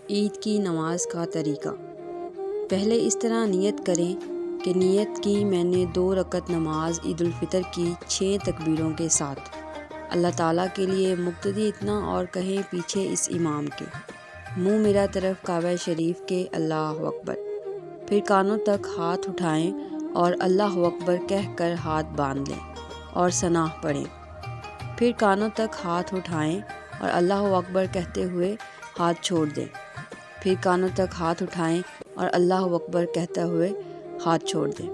عید کی نماز کا طریقہ۔ پہلے اس طرح نیت کریں کہ نیت کی میں نے 2 رکعت نماز عید الفطر کی 6 تکبیروں کے ساتھ، اللہ تعالیٰ کے لیے مقتدی اتنا اور کہیں پیچھے اس امام کے، منہ میرا طرف کعبہ شریف کے، اللہ اکبر۔ پھر کانوں تک ہاتھ اٹھائیں اور اللہ اکبر کہہ کر ہاتھ باندھ لیں اور ثناء پڑھیں۔ پھر کانوں تک ہاتھ اٹھائیں اور اللہ اکبر کہتے ہوئے ہاتھ چھوڑ دیں۔ پھر کانوں تک ہاتھ اٹھائیں اور اللہ اکبر کہتے ہوئے ہاتھ چھوڑ دیں۔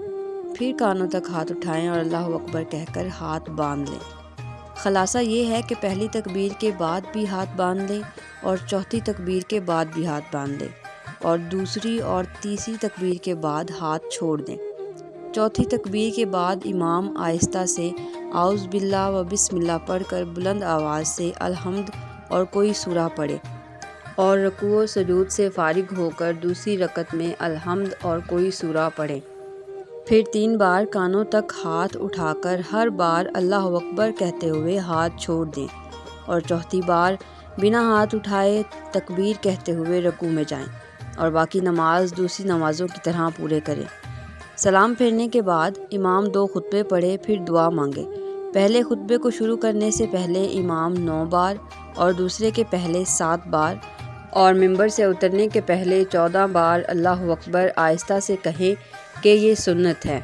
پھر کانوں تک ہاتھ اٹھائیں اور اللہ اکبر کہہ کر ہاتھ باندھ لیں۔ خلاصہ یہ ہے کہ پہلی تکبیر کے بعد بھی ہاتھ باندھ لیں اور چوتھی تکبیر کے بعد بھی ہاتھ باندھ لیں اور دوسری اور تیسری تکبیر کے بعد ہاتھ چھوڑ دیں۔ چوتھی تکبیر کے بعد امام آہستہ سے اعوذ باللہ و بسم اللہ پڑھ کر بلند آواز سے الحمد اور کوئی سورہ پڑھے اور رکوع و سجود سے فارغ ہو کر دوسری رکعت میں الحمد اور کوئی سورہ پڑھیں۔ پھر 3 بار کانوں تک ہاتھ اٹھا کر ہر بار اللہ اکبر کہتے ہوئے ہاتھ چھوڑ دیں اور چوتھی بار بنا ہاتھ اٹھائے تکبیر کہتے ہوئے رکوع میں جائیں اور باقی نماز دوسری نمازوں کی طرح پورے کریں۔ سلام پھیرنے کے بعد امام 2 خطبے پڑھے، پھر دعا مانگے۔ پہلے خطبے کو شروع کرنے سے پہلے امام 9 بار اور دوسرے کے پہلے 7 بار اور ممبر سے اترنے کے پہلے 14 بار اللہ اکبر آہستہ سے کہیں کہ یہ سنت ہے۔